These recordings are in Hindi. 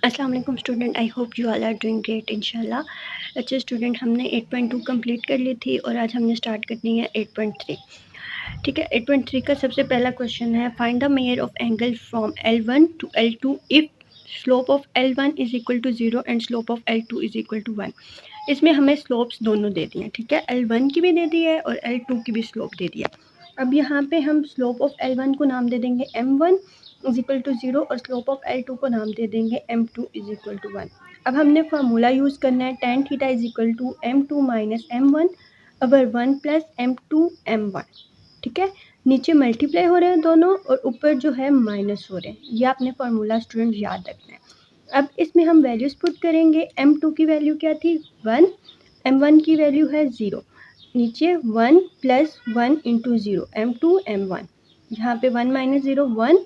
अस्सलाम वालेकुम student, I hope you all are doing great इंशाल्लाह। अच्छा स्टूडेंट, हमने 8.2 कंप्लीट कर ली थी और आज हमने स्टार्ट करनी है 8.3। ठीक है, 8.3 का सबसे पहला क्वेश्चन है, find the measure of angle from L1 to L2 if slope of L1 is equal to 0 and slope of L2 is equal to 1। इसमें हमें स्लोप्स दोनों दे दिए हैं, ठीक है, L1 की भी दे दी है और L2 की भी स्लोप दे दी है। अब यहाँ पे हम स्लोप ऑफ L1 को नाम दे देंगे M1 इज इक्वल टू 0 और स्लोप ऑफ L2 को नाम दे देंगे M2 इज इक्वल टू 1। अब हमने फार्मूला यूज़ करना है tan theta is equal to M2 minus M1 over 1 plus M2 M1। ठीक है, नीचे मल्टीप्लाई हो रहे हैं दोनों और ऊपर जो है माइनस हो रहे हैं। ये आपने फार्मूला स्टूडेंट याद रखना है। अब इसमें हम वैल्यूज़ पुट करेंगे। M2 की वैल्यू क्या थी 1, M1 की वैल्यू है 0, नीचे 1 प्लस 1 इंटू 0 M2 M1, यहाँ पे 1 माइनस 0 1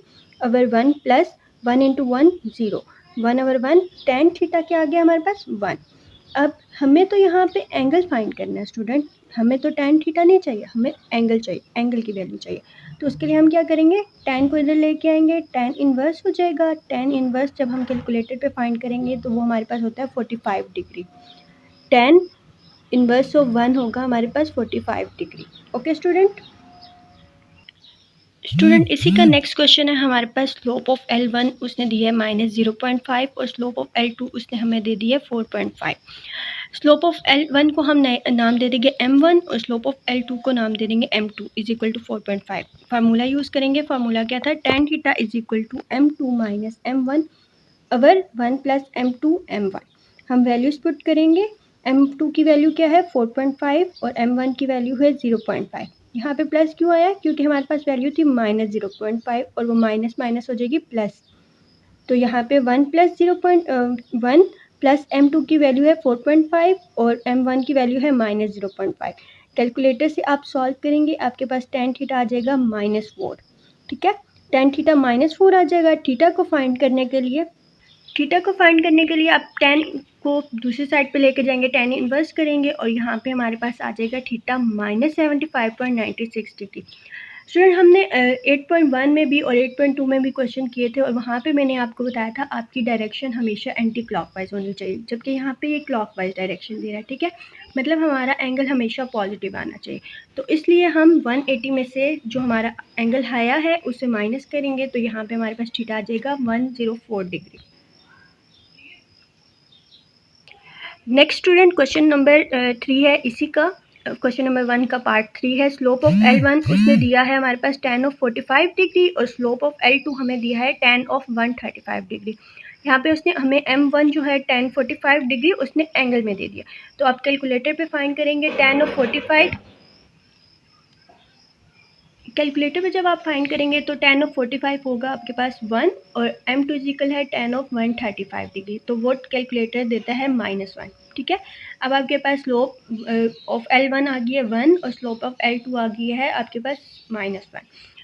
अवर 1 प्लस 1 इंटू 1 0, 1 अवर 1 tan थीटा क्या आ गया हमारे पास 1। अब हमें तो यहाँ पे एंगल फाइंड करना है स्टूडेंट, हमें तो tan थीटा नहीं चाहिए, हमें एंगल चाहिए, एंगल की वैल्यू चाहिए। तो उसके लिए हम क्या करेंगे, tan को इधर लेके आएंगे, tan इन्वर्स हो जाएगा। tan इन्वर्स जब हम कैलकुलेटर पे फाइंड करेंगे तो वो हमारे पास होता है 45 डिग्री। tan इन्वर्स ऑफ 1 होगा हमारे पास 45 डिग्री। ओके स्टूडेंट, इसी का नेक्स्ट क्वेश्चन है हमारे पास, स्लोप ऑफ L1 उसने दी है -0.5 और स्लोप ऑफ L2 उसने हमें दे दी है 4.5। स्लोप ऑफ L1 को हम नाम दे देंगे M1 और स्लोप ऑफ L2 को नाम दे देंगे M2 is equal to 4.5। Formula use करेंगे, फार्मूला क्या था, tan theta is equal to M2 minus M1 over 1 plus M2 M1। हम वैल्यूज पुट करेंगे, M2 की वैल्यू क्या है 4.5 और M1 की वैल्यू है 0.5। यहाँ पे प्लस क्यों आया, क्योंकि हमारे पास वैल्यू थी -0.5 और वो माइनस माइनस हो जाएगी प्लस। तो यहाँ पे 1 प्लस 0.1 प्लस M2 की वैल्यू है 4.5 और M1 की वैल्यू है -0.5। कैलकुलेटर से आप सॉल्व करेंगे, आपके पास tan थीटा आ जाएगा -4। ठीक है, tan थीटा -4 आ जाएगा। थीटा को फाइंड करने के लिए आप tan को दूसरी साइड पे लेके जाएंगे, tan इन्वर्स करेंगे और यहाँ पे हमारे पास आ जाएगा थीटा -75.96 डिग्री। स्टूडेंट, हमने 8.1 में भी और 8.2 में भी क्वेश्चन किए थे और वहाँ पे मैंने आपको बताया था आपकी डायरेक्शन हमेशा एंटी क्लॉकवाइज होनी चाहिए, जबकि यहाँ पे ये क्लॉकवाइज डायरेक्शन दे रहा है। ठीक है, मतलब हमारा एंगल हमेशा पॉजिटिव आना चाहिए। तो इसलिए हम 180 में से जो हमारा एंगल आया है उसे माइनस करेंगे, तो यहाँ पे हमारे पास थीटा आ जाएगा 104 degree. Next student, question number 3 है इसी का। क्वेश्चन नंबर 1 का पार्ट 3 है। स्लोप ऑफ L1 उसने दिया है हमारे पास tan ऑफ 45 डिग्री और स्लोप ऑफ L2 हमें दिया है tan ऑफ 135 डिग्री। यहाँ पे उसने हमें M1 जो है tan 45 डिग्री उसने एंगल में दे दिया। तो आप कैलकुलेटर पे फाइंड करेंगे tan ऑफ 45, कैलकुलेटर पे जब आप फाइंड करेंगे तो tan ऑफ 45 होगा आपके पास 1 और M2 इक्वल है tan ऑफ 135 डिग्री, तो वो कैलकुलेटर देता है -1। ठीक है, अब आपके पास स्लोप ऑफ L1 आ गई है 1 और स्लोप ऑफ L2 आ गई है आपके पास -1।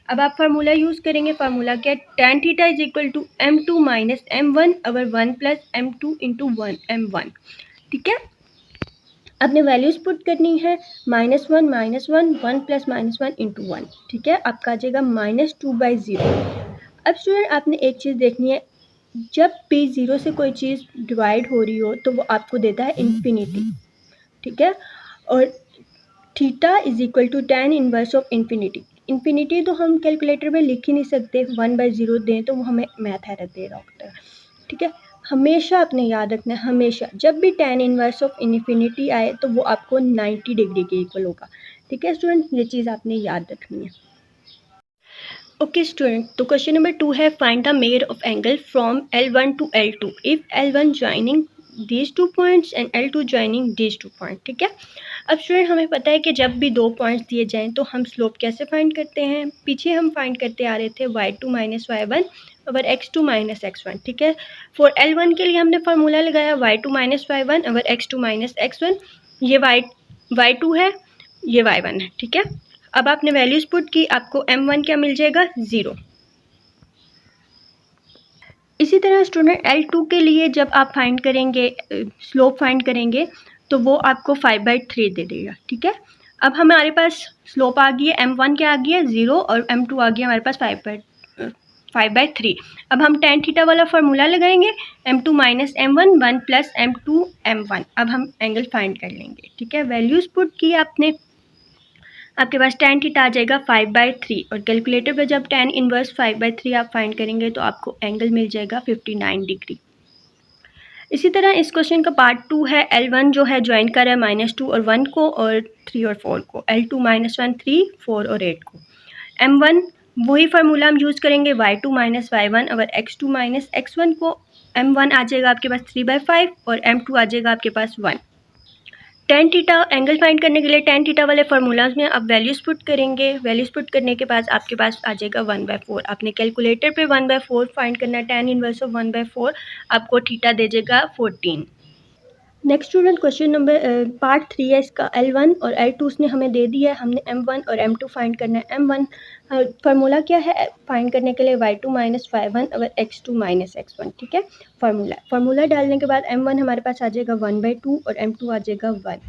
अब आप फार्मूला यूज़ करेंगे, फार्मूला क्या, tan theta is equal to M2 minus M1 over 1 plus M2 into 1 M1। ठीक है, आपने वैल्यूज पुट करनी है, -1 1 प्लस -1 इंटू 1। ठीक है, आपका आ जाएगा -2/0। अब स्टूडेंट, आपने एक चीज़ देखनी है, जब भी 0 से कोई चीज़ डिवाइड हो रही हो तो वो आपको देता है इन्फिनिटी। ठीक है, और theta is equal to tan inverse of infinity. Infinity तो हम कैलकुलेटर में लिख ही नहीं सकते, 1/0 दें तो वो हमें मैथ एरर दे रहा होता है। ठीक है, हमेशा आपने याद रखना है, हमेशा जब भी tan इनवर्स ऑफ इन्फिनिटी आए तो वो आपको 90 डिग्री के इक्वल होगा। ठीक है स्टूडेंट, ये चीज़ आपने याद रखनी है। ओके स्टूडेंट, तो क्वेश्चन नंबर 2 है, find the measure of angle from L1 to L2 if L1 joining these 2 points and L2 joining these 2 points। ठीक है, अब स्टूडेंट हमें पता है कि जब भी 2 पॉइंट्स दिए जाएं तो हम स्लोप कैसे फाइंड करते हैं, पीछे हम फाइंड करते आ रहे थे y2 minus y1 over x2 minus x1। ठीक है, फॉर L1 के लिए हमने फार्मूला लगाया y2 minus y1 over x2 minus x1। ये y2 है, ये y1 है। ठीक है, अब आपने वैल्यूज पुट की, आपको M1 क्या मिल जाएगा 0। इसी तरह स्टूडेंट L2 के लिए जब आप फाइंड करेंगे, स्लोप फाइंड करेंगे तो वो आपको 5/3 दे देगा। ठीक है, अब हमारे पास स्लोप आ गई है, M1 क्या आ गई है 0 और M2 आ गया हमारे पास 5/3। अब हम tan थीटा वाला फार्मूला लगाएंगे, m2 minus m1 1 plus m2 m1। अब हम एंगल फाइंड कर लेंगे, ठीक है। वैल्यूज पुट की आपने, आपके पास tan थीटा आ जाएगा 5/3 और कैलकुलेटर पे जब tan इनवर्स 5/3 आप फाइंड करेंगे तो आपको एंगल मिल जाएगा 59 डिग्री। इसी तरह इस क्वेश्चन का पार्ट 2 है। L1 जो है ज्वाइन कर रहा है -2 और 1 को और 3 और 4 को, L2 -1 3 4 और 8 को। M1 वही फार्मूला हम यूज़ करेंगे, y2 माइनस y1 और x2 माइनस x1 को। M1 आ जाएगा आपके पास 3/5 और M2 आ जाएगा आपके पास 1। tan थीटा एंगल फाइंड करने के लिए tan थीटा वाले फार्मूलाज में आप वैल्यूज पुट करेंगे। वैल्यूज पुट करने के बाद आपके पास आ जाएगा 1/4। आपने कैलकुलेटर पे 1/4 फाइंड करना है। tan इनवर्स ऑफ 1/4 आपको थीटा दे देगा 14। Next student question number part 3 है इसका। L1 और L2 उसने हमें दे दिया है, हमने M1 और M2 फाइंड करना है। M1 फार्मूला क्या है फाइंड करने के लिए, y2 माइनस y1 और x2 माइनस x1, ठीक है। फार्मूला डालने के बाद M1 हमारे पास आ जाएगा 1/2 और M2 आ जाएगा 1।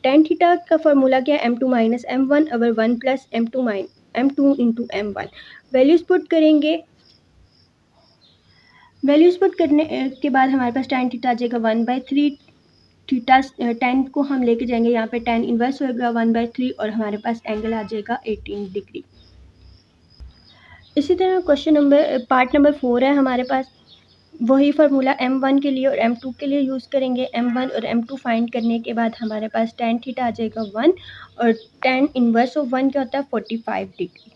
tan थीटा का फार्मूला क्या है, m2 माइनस m1 और 1 plus m2 into m1। Values put करेंगे। वैल्यूज पुट करने के बाद हमारे पास tan थीटा आ जाएगा 1/3। थीटा tan को हम लेके जाएंगे यहाँ पे, tan इनवर्स होगा 1/3 और हमारे पास एंगल आ जाएगा 18 डिग्री। इसी तरह क्वेश्चन नंबर पार्ट नंबर 4 है हमारे पास। वही फार्मूला M1 के लिए और M2 के लिए यूज़ करेंगे। M1 और M2 फाइंड करने के बाद हमारे पास tan थीटा आ जाएगा 1 और tan इनवर्स ऑफ 1 क्या होता है 45 डिग्री।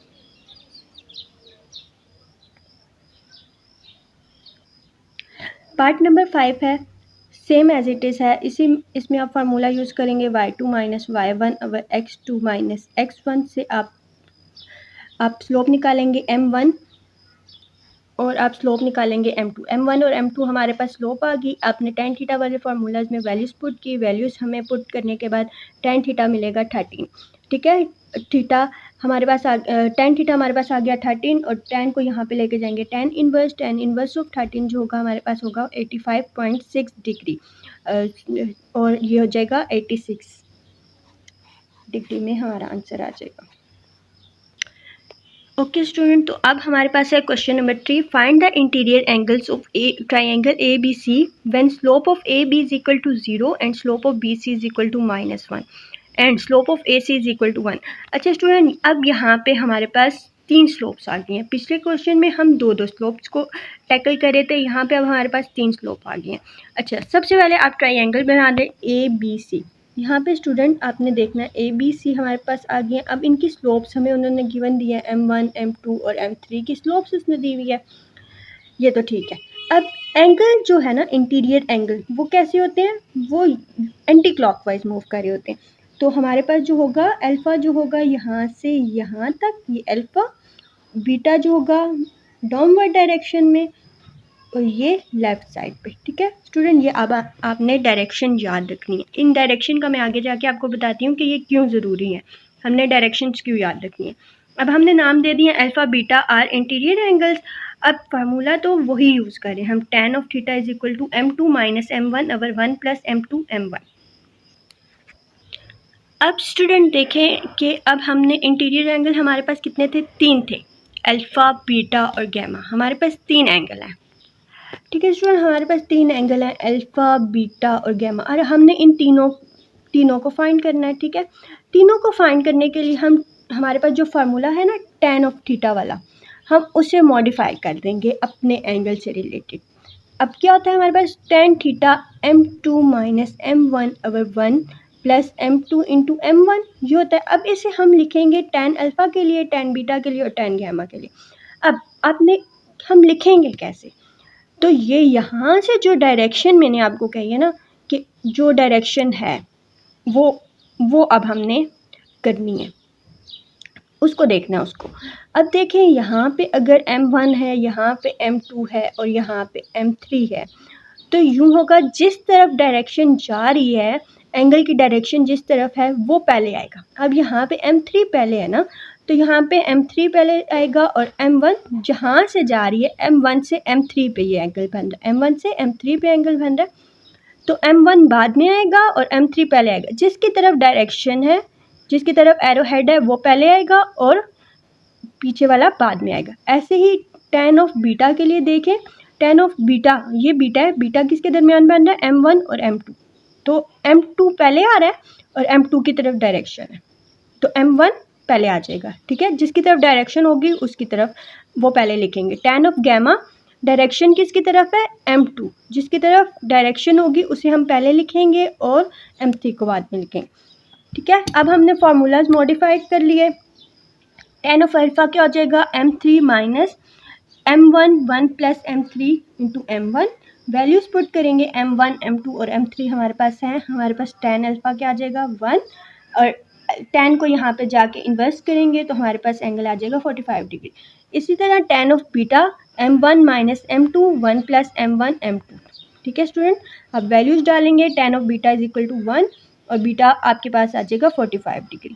पार्ट नंबर 5 है, सेम एज इट इज़ है। इसमें आप फार्मूला यूज़ करेंगे y2 माइनस y1 और x2 माइनस x1 से आप स्लोप निकालेंगे m1 और आप स्लोप निकालेंगे m2। m1 और m2 हमारे पास स्लोप आ गई। आपने tan थीटा वाले फार्मूलाज में वैल्यूज़ पुट की। वैल्यूज़ हमें पुट करने के बाद tan थीटा मिलेगा 13, ठीक है। tan थीटा हमारे पास आ गया 13 और tan को यहाँ पे लेके जाएंगे tan इनवर्स ऑफ 13 जो होगा हमारे पास होगा 85.6 डिग्री और ये हो जाएगा 86 डिग्री में हमारा आंसर आ जाएगा। ओके स्टूडेंट, तो अब हमारे पास है question number 3। Find the interior angles of triangle ABC when slope of AB is equal to 0 and slope of BC is equal to -1 and slope of AC is equal to 1। अच्छा स्टूडेंट, अब यहाँ पे हमारे पास 3 स्लोप्स आ गई हैं। पिछले क्वेश्चन में हम दो स्लोप्स को टैकल कर रहे थे, यहाँ पे अब हमारे पास 3 स्लोप आ गई हैं। अच्छा, सबसे पहले आप ट्राइंगल बना दें ABC। यहाँ पे स्टूडेंट आपने देखना है ABC हमारे पास आ गई है। अब इनकी स्लोप्स हमें उन्होंने गिवन दी है, M1 M2 और M3 की स्लोप्स उसने दी हुई है, ये तो ठीक है। अब एंगल जो है ना, इंटीरियर एंगल, वो कैसे होते हैं, वो एंटी क्लॉकवाइज मूव कर रहे होते हैं। तो हमारे पास जो होगा अल्फ़ा जो होगा यहाँ से यहाँ तक, ये अल्फ़ा। बीटा जो होगा डाउनवर्ड डायरेक्शन में और ये लेफ़्ट साइड पे, ठीक है स्टूडेंट। ये अब आपने डायरेक्शन याद रखनी है। इन डायरेक्शन का मैं आगे जाके आपको बताती हूँ कि ये क्यों ज़रूरी है, हमने डायरेक्शंस क्यों याद रखनी है। अब हमने नाम दे दिए alpha beta are interior angles. अब फार्मूला तो वही यूज़ करें हम, tan of theta is equal to m2 minus m1 over 1 plus m2 m1। अब स्टूडेंट देखें कि अब हमने इंटीरियर एंगल हमारे पास कितने थे, 3 थे, अल्फ़ा बीटा और गैमा। हमारे पास 3 एंगल हैं, ठीक है स्टूडेंट। हमारे पास 3 एंगल हैं, अल्फ़ा बीटा और गैमा, और हमने इन तीनों को फाइंड करना है, ठीक है। तीनों को फाइंड करने के लिए हमारे पास जो फार्मूला है ना tan ऑफ थीटा वाला, हम उसे मॉडिफाई कर देंगे अपने एंगल से रिलेटेड। अब क्या होता है हमारे पास tan theta m2 minus m1 over 1 plus m2 into m1 ये होता है। अब इसे हम लिखेंगे tan अल्फ़ा के लिए, tan बीटा के लिए और tan गैमा के लिए। अब हम लिखेंगे कैसे, तो ये यहाँ से जो डायरेक्शन मैंने आपको कही है ना, कि जो डायरेक्शन है वो अब हमने करनी है, उसको देखना है उसको। अब देखें यहाँ पे अगर m1 है, यहाँ पे m2 है और यहाँ पे m3 है, तो यूँ होगा जिस तरफ डायरेक्शन जा रही है, एंगल की डायरेक्शन जिस तरफ है वो पहले आएगा। अब यहाँ पे m3 पहले है ना, तो यहाँ पे m3 पहले आएगा और m1 जहाँ से जा रही है m1 से m3 पे ये एंगल बन रहा है, m1 से m3 पे एंगल बन रहा है, तो m1 बाद में आएगा और m3 पहले आएगा। जिसकी तरफ डायरेक्शन है, जिसकी तरफ एरो हेड है वो पहले आएगा और पीछे वाला बाद में आएगा। ऐसे ही tan ऑफ बीटा के लिए देखें, tan ऑफ बीटा, ये बीटा है, बीटा किसके दरमियान बन रहा है, m1 और m2, तो m2 पहले आ रहा है और m2 की तरफ डायरेक्शन है, तो m1 पहले आ जाएगा, ठीक है, जिसकी तरफ डायरेक्शन होगी उसकी तरफ वो पहले लिखेंगे। tan ऑफ गैमा, डायरेक्शन किसकी तरफ है, m2, जिसकी तरफ डायरेक्शन होगी उसे हम पहले लिखेंगे और m3 को बाद में लिखेंगे, ठीक है। अब हमने फार्मूलाज मॉडिफाइड कर लिए। tan ऑफ अल्फा क्या हो जाएगा, m3 minus m1 1 plus m3 into m1, values put करेंगे m1 m2 और m3 हमारे पास है, हमारे पास tan अल्फा क्या आ जाएगा 1, और tan को यहाँ पे जाके इन्वर्स करेंगे तो हमारे पास एंगल आ जाएगा 45 डिग्री। इसी तरह tan of beta m1 minus m2 1 plus m1 m2, ठीक है स्टूडेंट। अब वैल्यूज डालेंगे, tan of beta is equal to 1 और बीटा आपके पास आ जाएगा 45 डिग्री।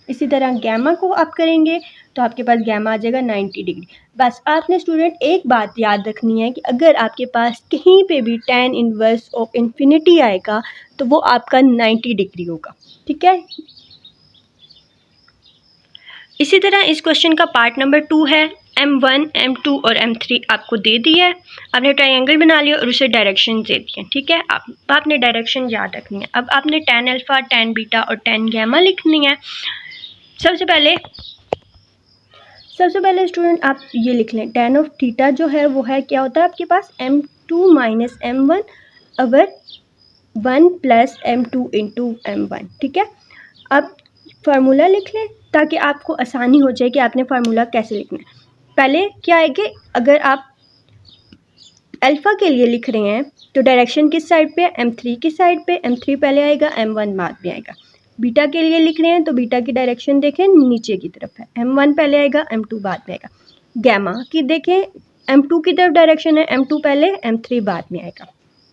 इसी तरह गैमा को आप करेंगे तो आपके पास गैमा आ जाएगा 90 डिग्री। बस आपने स्टूडेंट एक बात याद रखनी है कि अगर आपके पास कहीं पे भी tan इनवर्स ऑफ इन्फिनिटी आएगा तो वो आपका 90 डिग्री होगा, ठीक है। इसी तरह इस क्वेश्चन का पार्ट नंबर 2 है, m1 m2 और m3 आपको दे दिया है, आपने ट्रायंगल बना लिया और उसे डायरेक्शन दे दिए, ठीक है। आपने डायरेक्शन याद रखनी है। अब आपने tan अल्फा, tan बीटा और tan गैमा लिखनी है। सबसे पहले स्टूडेंट आप ये लिख लें, tan ऑफ थीटा जो है वो है क्या होता है आपके पास m2 minus m1 over 1 plus m2 into m1, ठीक है। अब फार्मूला लिख लें ताकि आपको आसानी हो जाए कि आपने फार्मूला कैसे लिखना है। पहले क्या है कि अगर आप अल्फ़ा के लिए लिख रहे हैं तो डायरेक्शन किस साइड पे है, m3 की साइड पे, m3 पहले आएगा, m1 बाद में आएगा। बीटा के लिए लिख रहे हैं तो बीटा की डायरेक्शन देखें नीचे की तरफ है, m1 पहले आएगा, m2 बाद में आएगा। गैमा की देखें m2 की तरफ डायरेक्शन है, m2 पहले, m3 बाद में आएगा।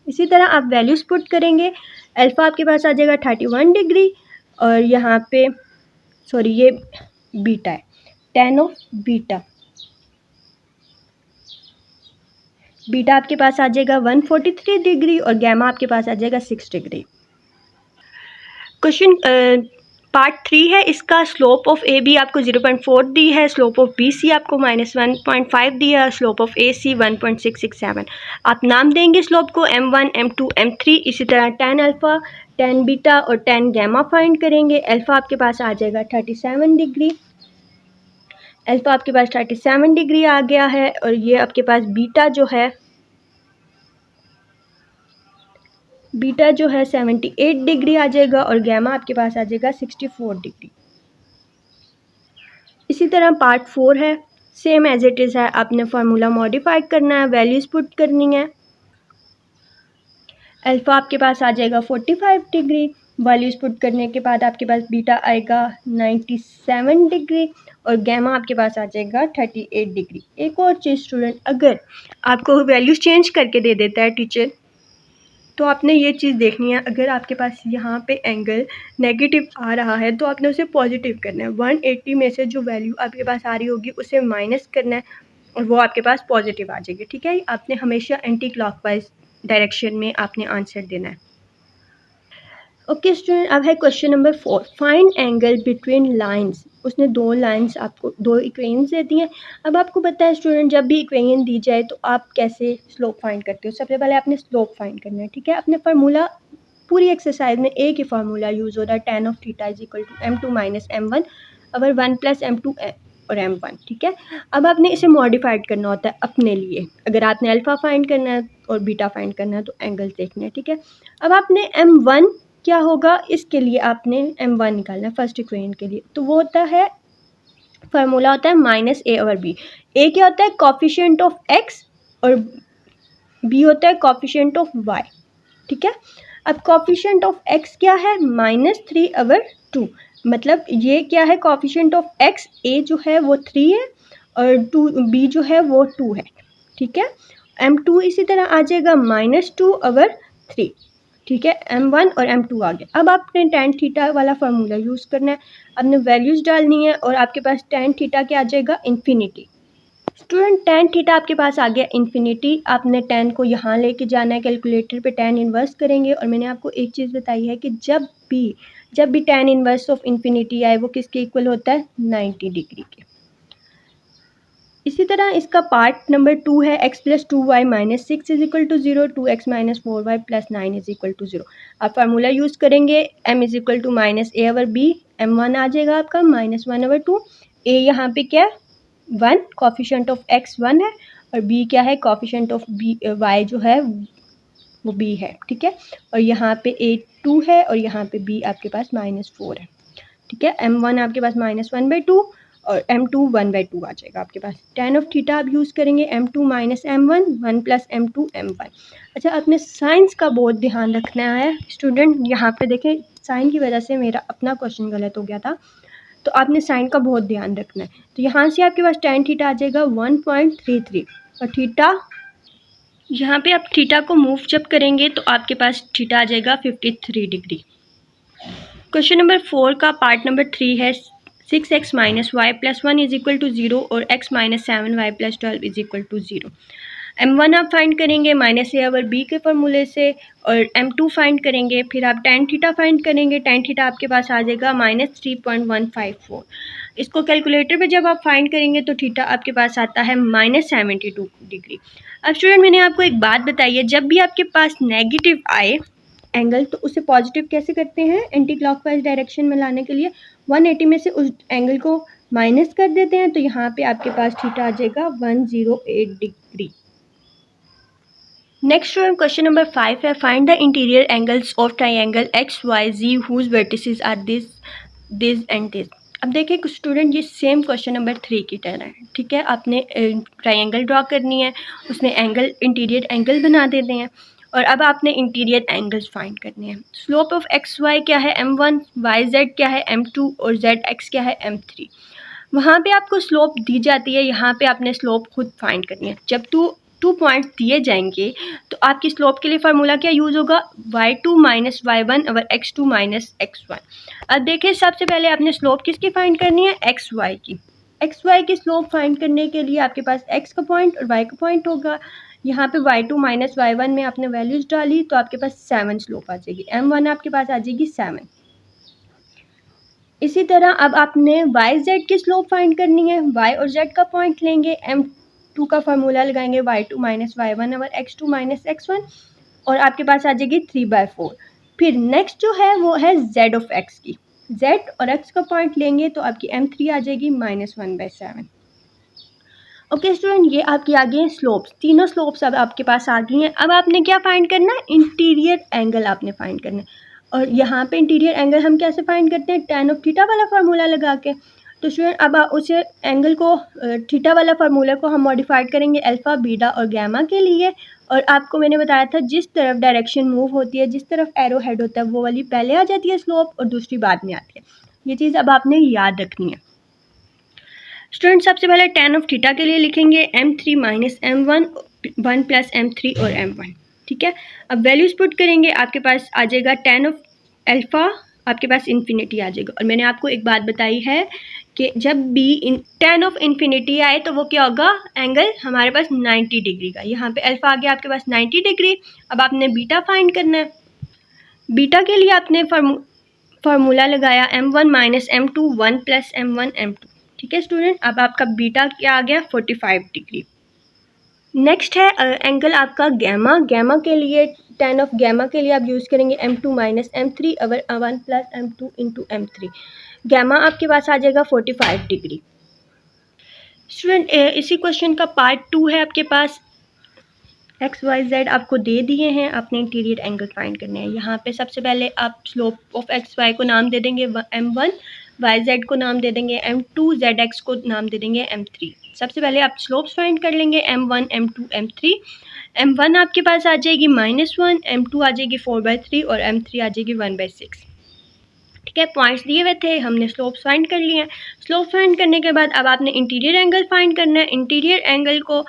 इसी तरह आप वैल्यूज़ पुट करेंगे, अल्फ़ा आपके पास आ जाएगा 31 डिग्री और यहाँ पे सॉरी ये बीटा है, tan ऑफ बीटा आपके पास आ जाएगा 143 डिग्री और गैमा आपके पास आ जाएगा 6 डिग्री। क्वेश्चन पार्ट 3 है, इसका स्लोप ऑफ ए बी आपको 0.4 दी है, स्लोप ऑफ बी सी आपको -1.5 दिया, स्लोप ऑफ ए सी 1.667। आप नाम देंगे स्लोप को m1 m2 m3। इसी तरह tan अल्फ़ा, tan बीटा और tan गैमा फाइंड करेंगे। अल्फ़ा आपके पास आ जाएगा 37 डिग्री, अल्फ़ा आपके पास 37 डिग्री आ गया है और ये आपके पास बीटा जो है 78 डिग्री आ जाएगा और गैमा आपके पास आ जाएगा 64 डिग्री। इसी तरह पार्ट 4 है, सेम एज इट इज़ है, आपने फार्मूला मॉडिफाइड करना है, वैल्यूज़ पुट करनी है। अल्फ़ा आपके पास आ जाएगा 45 डिग्री, वैल्यूज़ पुट करने के बाद आपके पास बीटा आएगा 97 डिग्री और गैमा आपके पास आ जाएगा 38 डिग्री। एक और चीज़ स्टूडेंट, अगर आपको वैल्यूज़ चेंज करके दे देता है टीचर तो आपने ये चीज़ देखनी है, अगर आपके पास यहाँ पे एंगल नेगेटिव आ रहा है तो आपने उसे पॉजिटिव करना है। 180 में से जो वैल्यू आपके पास आ रही होगी उसे माइनस करना है और वो आपके पास पॉजिटिव आ जाएगी, ठीक है। आपने हमेशा एंटी क्लॉकवाइज डायरेक्शन में आपने आंसर देना है। ओके स्टूडेंट, अब है question number 4, find angle between lines. उसने दो लाइंस आपको दो इक्वेशंस दे दी हैं। अब आपको पता है स्टूडेंट, जब भी इक्वेशन दी जाए तो आप कैसे स्लोप फाइंड करते हो। सबसे पहले आपने स्लोप फाइंड करना है, ठीक है। अपने फार्मूला पूरी एक्सरसाइज में एक ही फार्मूला यूज़ हो रहा है, tan of theta is equal to m2 minus m1 over 1 plus m2 और m1, ठीक है। अब आपने इसे मॉडिफाइड करना होता है अपने लिए, अगर आपने अल्फ़ा फाइंड करना है और बीटा फाइंड करना है तो एंगल देखने हैं, ठीक है। अब आपने m1 क्या होगा, इसके लिए आपने m1 निकालना है फर्स्ट इक्वेशन के लिए, तो वो होता है फार्मूला होता है माइनस ए ओवर बी। ए क्या होता है, कॉफिशिएंट ऑफ एक्स और बी होता है कॉफिशिएंट ऑफ वाई, ठीक है। अब कॉफिशिएंट ऑफ एक्स क्या है, -3/2, मतलब ये क्या है कॉफिशिएंट ऑफ एक्स, ए जो है वो 3 है और बी जो है वो 2 है, ठीक है। m2 इसी तरह आ जाएगा -2/3, ठीक है। m1 और m2 आ गया। अब आपने tan थीटा वाला फार्मूला यूज़ करना है, आपने वैल्यूज़ डालनी है और आपके पास tan थीटा क्या आ जाएगा, इन्फिनिटी। स्टूडेंट tan थीटा आपके पास आ गया इन्फिनिटी, आपने tan को यहाँ लेके जाना है, कैलकुलेटर पे tan इन्वर्स करेंगे। और मैंने आपको एक चीज़ बताई है कि जब भी tan इन्वर्स ऑफ इन्फिनिटी आए वो किसके इक्वल होता है, 90 डिग्री के। इसी तरह इसका पार्ट नंबर 2 है x plus 2y minus 6 is equal to 0, 2x minus 4y plus 9 is equal to 0। आप फार्मूला यूज़ करेंगे m is equal to minus a over b, m1 आ जाएगा आपका माइनस 1 ओवर 2, ए यहाँ पे क्या 1, कॉफिशेंट ऑफ x 1 है, और b क्या है कॉफिशेंट ऑफ b y जो है वो b है, ठीक है। और यहाँ पे a 2 है और यहाँ पे b आपके पास माइनस 4 है, ठीक है। m1 आपके पास माइनस 1/2 और m2 1/2 आ जाएगा आपके पास। tan ऑफ थीटा आप यूज़ करेंगे m2 minus m1, 1 plus m2 m1। अच्छा, आपने साइंस का बहुत ध्यान रखना है स्टूडेंट। यहाँ पे देखें, साइन की वजह से मेरा अपना क्वेश्चन गलत हो गया था, तो आपने साइन का बहुत ध्यान रखना है। तो यहाँ से आपके पास tan थीटा आ जाएगा 1.33 और थीटा, यहाँ पे आप थीटा को मूव जब करेंगे तो आपके पास थीटा आ जाएगा 53 डिग्री। क्वेश्चन नंबर 4 का पार्ट नंबर 3 है 6x minus y plus 1 is equal to 0 और x minus 7y plus 12 is equal to 0। m1 आप फाइंड करेंगे माइनस ए ओवर बी के फॉर्मूले से, और m2 फाइंड करेंगे, फिर आप tan थीटा फाइंड करेंगे। tan थीटा आपके पास आ जाएगा माइनस 3.154। इसको कैलकुलेटर पे जब आप फाइंड करेंगे तो थीटा आपके पास आता है माइनस 72 डिग्री। अब स्टूडेंट, मैंने आपको एक बात बताई है, जब भी आपके पास नेगेटिव आए एंगल तो उसे पॉजिटिव कैसे करते हैं, एंटी क्लॉकवाइज डायरेक्शन में लाने के लिए 180 में से उस एंगल को माइनस कर देते हैं, तो यहाँ पे आपके पास थीटा आ जाएगा 108 डिग्री। नेक्स्ट क्वेश्चन नंबर 5 है find the interior angles of triangle x y z whose vertices are this and this. अब देखिए स्टूडेंट, ये सेम क्वेश्चन नंबर 3 की तरह है, ठीक है। आपने ट्राइंगल ड्रॉ करनी है, उसमें एंगल इंटीरियर एंगल बना देते हैं, और अब आपने इंटीरियर एंगल्स फाइंड करने हैं। स्लोप ऑफ एक्स वाई क्या है m1, वाई जेड क्या है m2 और जेड एक्स क्या है m3। वहाँ पे आपको स्लोप दी जाती है, यहाँ पे आपने स्लोप खुद फाइंड करनी है। जब टू पॉइंट्स दिए जाएंगे तो आपकी स्लोप के लिए फार्मूला क्या यूज़ होगा, y2 माइनस y1 और x2 माइनस x1। अब देखिए, सबसे पहले आपने स्लोप किसकी फाइंड करनी है, xy की। xy की स्लोप फाइंड करने के लिए आपके पास x का पॉइंट और y का पॉइंट होगा। यहाँ पे y2 माइनस y1 में आपने वैल्यूज डाली तो आपके पास 7 स्लोप आ जाएगी, m1 आपके पास आ जाएगी 7। इसी तरह अब आपने वाई जेड की स्लोप फाइंड करनी है, y और z का पॉइंट लेंगे, m2 का फार्मूला लगाएंगे y2 माइनस y1 और x2 माइनस x1, और आपके पास आ जाएगी 3/4। फिर नेक्स्ट जो है वो है z ऑफ x की, z और x का पॉइंट लेंगे तो आपकी m3 आ जाएगी माइनस 1/7। ओके स्टूडेंट, ये आपकी आ गई हैं स्लोप्स, तीनों स्लोप्स अब आपके पास आ गई हैं। अब आपने क्या फाइंड करना है, इंटीरियर एंगल आपने फाइंड करना है, और यहाँ पे इंटीरियर एंगल हम कैसे फाइंड करते हैं, tan ऑफ थीटा वाला फार्मूला लगा के। तो स्टूडेंट, अब उसे एंगल को थीटा वाला फार्मूला को हम मॉडिफाइड करेंगे अल्फ़ा, बीटा और गैमा के लिए, और आपको मैंने बताया था जिस तरफ डायरेक्शन मूव होती है, जिस तरफ एरो हेड होता है, वो वाली पहले आ जाती है स्लोप और दूसरी बाद में आती है। ये चीज़ अब आपने याद रखनी है स्टूडेंट। सबसे पहले tan ऑफ थीटा के लिए लिखेंगे m3 minus m1, 1 plus m3 और m1, ठीक है। अब वैल्यूज पुट करेंगे, आपके पास आ जाएगा tan ऑफ अल्फ़ा, आपके पास इन्फिनिटी आ जाएगा। और मैंने आपको एक बात बताई है कि जब भी tan ऑफ इन्फिनिटी आए तो वो क्या होगा, एंगल हमारे पास 90 डिग्री का। यहाँ पे अल्फ़ा आ गया आपके पास 90 डिग्री। अब आपने बीटा फाइंड करना है, बीटा के लिए आपने फार्मूला लगाया m1 minus m2, 1 plus m1 m2, ठीक है स्टूडेंट। अब आपका बीटा क्या आ गया, 45 डिग्री। नेक्स्ट है एंगल आपका गैमा। गैमा के लिए, tan ऑफ गैमा के लिए आप यूज़ करेंगे m2 minus m3 over 1 plus m2 into m3। Gamma आपके पास आ जाएगा 45 डिग्री। स्टूडेंट, इसी क्वेश्चन का पार्ट 2 है आपके पास। एक्स वाई जेड आपको दे दिए हैं, आपने इंटीरियर एंगल फाइंड करने हैं। यहाँ पे सबसे पहले आप स्लोप ऑफ एक्स वाई को नाम दे देंगे m1, वाई जेड को नाम दे देंगे m2, जेड एक्स को नाम दे देंगे m3। सबसे पहले आप स्लोप्स फाइंड कर लेंगे m1, m2, m3। m1 आपके पास आ जाएगी -1, m2 आ जाएगी 4/3 और m3 आ जाएगी 1/6, ठीक है। पॉइंट्स दिए हुए थे, हमने स्लोप्स फाइंड कर लिए हैं। स्लोप फाइंड करने के बाद अब आपने इंटीरियर एंगल फाइंड करना है। इंटीरियर एंगल को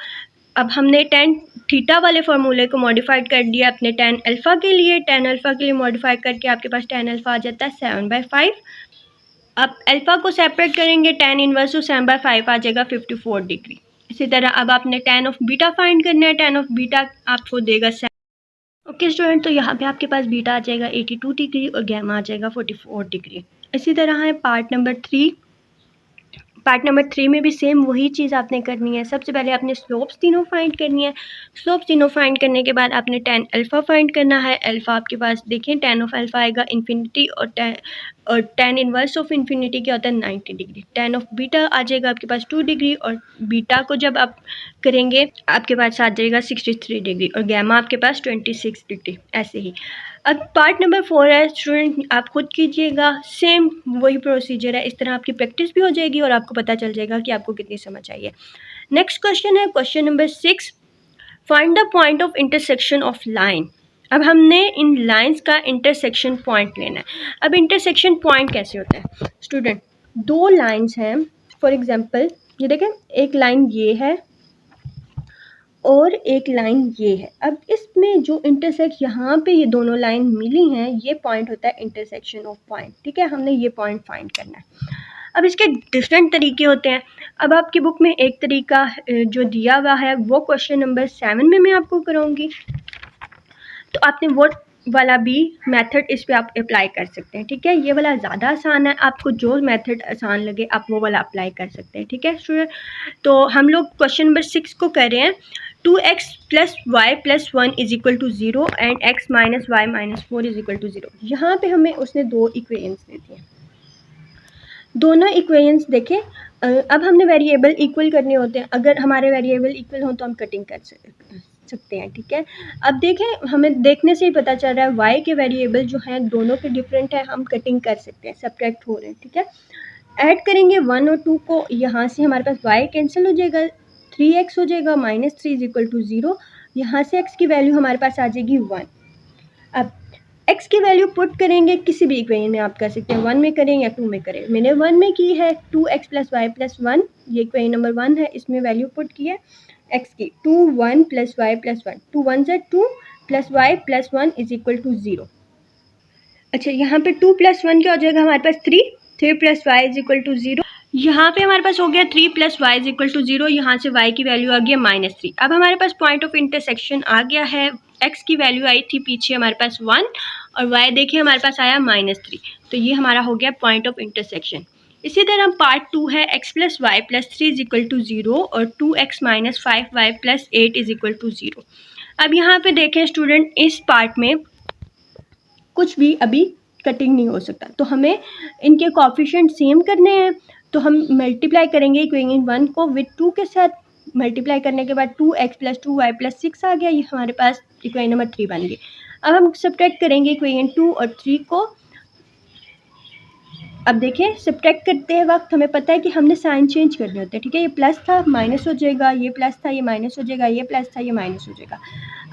अब हमने tan थीटा वाले फार्मूले को मॉडिफाइड कर दिया अपने tan अल्फ़ा के लिए। tan अल्फ़ा के लिए मॉडिफाइड करके आपके पास tan अल्फ़ा आ जाता है 7/5। अब अल्फ़ा को सेपरेट करेंगे, tan इनवर्स टू 7/5 आ जाएगा 54 डिग्री। इसी तरह अब आपने tan ऑफ बीटा फाइंड करना है। tan ऑफ बीटा आपको देगा 7। ओके स्टूडेंट, तो यहाँ पे आपके पास बीटा आ जाएगा 82 डिग्री और गैमा आ जाएगा 44 डिग्री। इसी तरह है पार्ट नंबर 3। पार्ट नंबर 3 में भी सेम वही चीज़ आपने करनी है। सबसे पहले आपने स्लोप्स तीनों फाइंड करनी है। स्लोप्स तीनों फाइंड करने के बाद आपने tan अल्फ़ा फाइंड करना है। अल्फ़ा आपके पास देखें tan ऑफ अल्फ़ा आएगा इन्फिनिटी, और tan इनवर्स ऑफ इन्फिनिटी क्या होता है 90 डिग्री। tan ऑफ बीटा आ जाएगा आपके पास 2 डिग्री, और बीटा को जब आप करेंगे आपके पास आ जाएगा 63 डिग्री, और गैमा आपके पास 26 डिग्री। ऐसे ही अब पार्ट नंबर 4 है स्टूडेंट, आप खुद कीजिएगा, सेम वही प्रोसीजर है। इस तरह आपकी प्रैक्टिस भी हो जाएगी और आपको पता चल जाएगा कि आपको कितनी समझ आई है। नेक्स्ट क्वेश्चन है question number 6, find the point of intersection of line. अब हमने इन लाइंस का इंटरसेक्शन पॉइंट लेना है। अब इंटरसेक्शन पॉइंट कैसे होता है स्टूडेंट, दो लाइंस हैं, फॉर एग्जांपल ये देखें, एक लाइन ये है और एक लाइन ये है। अब इसमें जो इंटरसेक्ट यहाँ पे ये दोनों लाइन मिली हैं, ये पॉइंट होता है इंटरसेक्शन ऑफ पॉइंट। ठीक है, हमने ये पॉइंट फाइंड करना है। अब इसके डिफरेंट तरीके होते हैं। अब आपकी बुक में एक तरीका जो दिया हुआ है वो क्वेश्चन नंबर 7 में मैं आपको कराऊंगी, तो आपने वो वाला भी मेथड इस पे आप अप्लाई कर सकते हैं। ठीक है, ये वाला ज़्यादा आसान है, आपको जो मेथड आसान लगे आप वो वाला अप्लाई कर सकते हैं। ठीक है स्टूडेंट, तो हम लोग क्वेश्चन नंबर 6 को कर रहे हैं। 2x plus y plus 1 is equal to 0 and x minus y minus 4 is equal to 0। यहाँ पे हमें उसने दो इक्वेशंस दे दिए, दोनों इक्वेशंस देखें। अब हमने वेरिएबल इक्वल करने होते हैं। अगर हमारे वेरिएबल इक्वल हो तो हम कटिंग कर सकते हैं। ठीक है, अब देखें, हमें देखने से ही पता चल रहा है y के वेरिएबल जो हैं दोनों के डिफरेंट है, हम कटिंग कर सकते हैं, सब्ट्रैक्ट हो रहे हैं। ठीक है, ऐड करेंगे 1 और 2 को, यहाँ से हमारे पास y कैंसिल हो जाएगा, 3x हो जाएगा, माइनस 3 इज इक्वल टू 0। यहाँ से x की वैल्यू हमारे पास आ जाएगी 1। अब x की वैल्यू पुट करेंगे, किसी भी इक्वेशन में आप कर सकते हैं, 1 में करें या 2 में करें। मैंने 1 में की है, 2x प्लस वाई प्लस 1, ये इक्वेशन नंबर 1 है, इसमें वैल्यू पुट की है x की 2 1 प्लस वाई प्लस 1, 2 1 से 2 plus y plus 1 is equal to 0। अच्छा, यहाँ पे 2 प्लस 1 क्या हो जाएगा हमारे पास 3 plus y is equal to 0। यहाँ पे हमारे पास हो गया 3 plus y is equal to 0, यहाँ से y की वैल्यू आ गई माइनस 3। अब हमारे पास पॉइंट ऑफ इंटरसेक्शन आ गया है, x की वैल्यू आई थी पीछे हमारे पास 1 और y देखिए हमारे पास आया माइनस 3, तो ये हमारा हो गया पॉइंट ऑफ इंटरसेक्शन। इसी तरह पार्ट 2 है, x plus y plus 3 is equal to 0 और 2x minus 5y plus 8 is equal to 0। अब यहाँ पे देखें स्टूडेंट, इस पार्ट में कुछ भी अभी कटिंग नहीं हो सकता, तो हमें इनके कोएफिशिएंट सेम करने हैं। तो हम मल्टीप्लाई करेंगे इक्वेशन 1 को विद 2 के साथ, मल्टीप्लाई करने के बाद 2x प्लस 2y प्लस 6 आ गया, ये हमारे पास इक्वेशन नंबर 3 बन गई। अब हम सब्ट्रैक्ट करेंगे इक्वेशन 2 और 3 को। अब देखें, सब्ट्रैक्ट करते वक्त हमें पता है कि हमने साइन चेंज करने होते हैं। ठीक है, ये प्लस था माइनस हो जाएगा, ये प्लस था ये माइनस हो जाएगा, ये प्लस था ये माइनस हो जाएगा।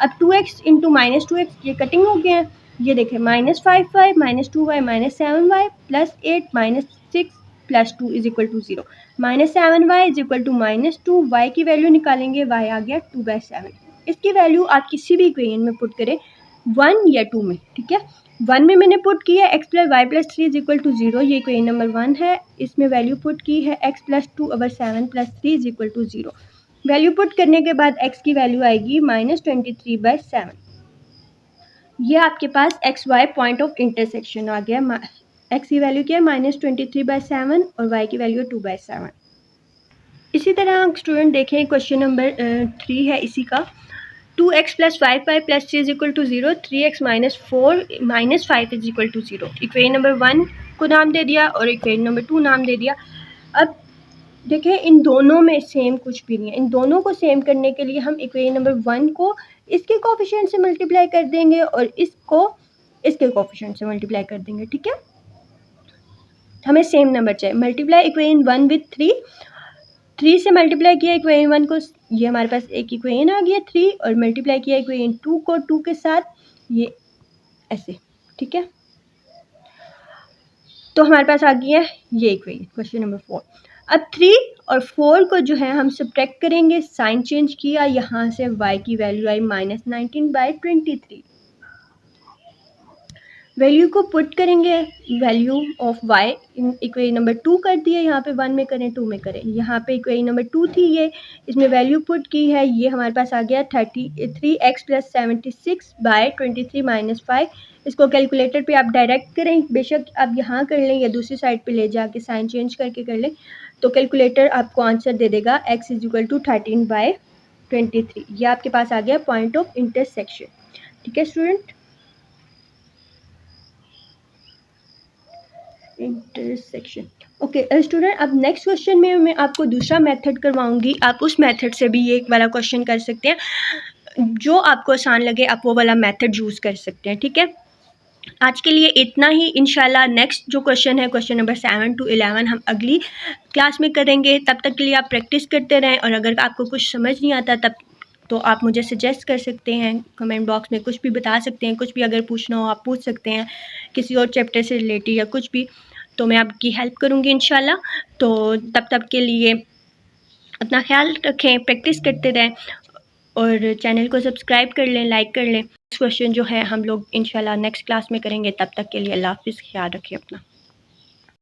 अब 2x इंटू माइनस 2x, ये कटिंग हो गया है। ये देखें, minus 5y minus 2y minus 7y plus 8 minus 6 plus 2 is equal to 0। Minus 7y is equal to minus 2, y की वैल्यू निकालेंगे, y आ गया 2/7। इसकी वैल्यू आप किसी भी इक्वेशन में पुट करें, 1 या 2 में। ठीक है, 1 में मैंने पुट की है x plus y plus 3 is equal to 0, ये इक्वेशन नंबर 1 है। इसमें वैल्यू पुट की है x plus 2/7 plus 3 is equal to 0। Value put करने के बाद x की वैल्यू आएगी माइनस 23/7। ये आपके पास x y point of intersection आ गया। x की वैल्यू क्या है माइनस 23/7 और y की वैल्यू 2/7। इसी तरह स्टूडेंट देखें, क्वेश्चन नंबर 3 है इसी का, 2x plus 5y plus 3 is equal to 0, 3x minus 4 minus 5 is equal to 0। Equation number 1 को नाम दे दिया और इक्वेशन नंबर 2 नाम दे दिया। अब देखें, इन दोनों में सेम कुछ भी नहीं है। इन दोनों को सेम करने के लिए हम इक्वेशन नंबर 1 को इसके कोएफिशिएंट से मल्टीप्लाई कर देंगे और इसको इसके कोएफिशिएंट से मल्टीप्लाई कर देंगे। ठीक है, हमें सेम नंबर चाहिए। मल्टीप्लाई इक्वेशन 1 विथ 3 से मल्टीप्लाई किया इक्वेशन 1 को, ये हमारे पास एक इक्वेशन आ गया 3, और मल्टीप्लाई किया इक्वेशन 2 को 2 के साथ, ये ऐसे। ठीक है, तो हमारे पास आ गया ये इक्वेशन, क्वेश्चन नंबर 4। अब 3 और 4 को जो है हम सब्ट्रैक्ट करेंगे, साइन चेंज किया, यहाँ से y की वैल्यू आई माइनस 19/23। वैल्यू को पुट करेंगे, value of y equation number 2 कर दिए, यहाँ पे 1 में करें 2 में करें। यहाँ पे इक्वेशन नंबर 2 थी, ये इसमें वैल्यू पुट की है, ये हमारे पास आ गया 3x प्लस 76/23 माइनस 5। इसको कैलकुलेटर पे आप डायरेक्ट करें, बेशक आप यहाँ कर लें या दूसरी साइड पे ले जाके साइन चेंज करके कर लें। तो कैलकुलेटर आपको आंसर दे देगा x = 13/23। ये आपके पास आ गया पॉइंट ऑफ इंटरसेक्शन। ठीक है स्टूडेंट, इंटरसेक्शन। ओके स्टूडेंट, अब नेक्स्ट क्वेश्चन में मैं आपको दूसरा मेथड करवाऊंगी। आप उस मेथड से भी ये वाला क्वेश्चन कर सकते हैं। जो आपको आसान लगे आप वो वाला मेथड यूज़ कर सकते हैं। ठीक है, आज के लिए इतना ही। इंशाल्लाह नेक्स्ट जो क्वेश्चन है, क्वेश्चन नंबर 7 to 11 हम अगली क्लास में करेंगे। तब तक के लिए आप प्रैक्टिस करते रहें, और अगर आपको कुछ समझ नहीं आता तब तो आप मुझे सजेस्ट कर सकते हैं, कमेंट बॉक्स में कुछ भी बता सकते हैं। कुछ भी अगर पूछना हो आप पूछ सकते हैं, किसी और चैप्टर से रिलेटेड या कुछ भी, तो मैं आपकी हेल्प करूँगी इंशाल्लाह। तो तब के लिए अपना ख्याल रखें, प्रैक्टिस करते रहें, और चैनल को सब्सक्राइब कर लें, लाइक कर लें। क्वेश्चन जो है हम लोग इंशाल्लाह नेक्स्ट क्लास में करेंगे। तब तक के लिए अल्लाह हाफ़िज़, ख्याल रखिए अपना।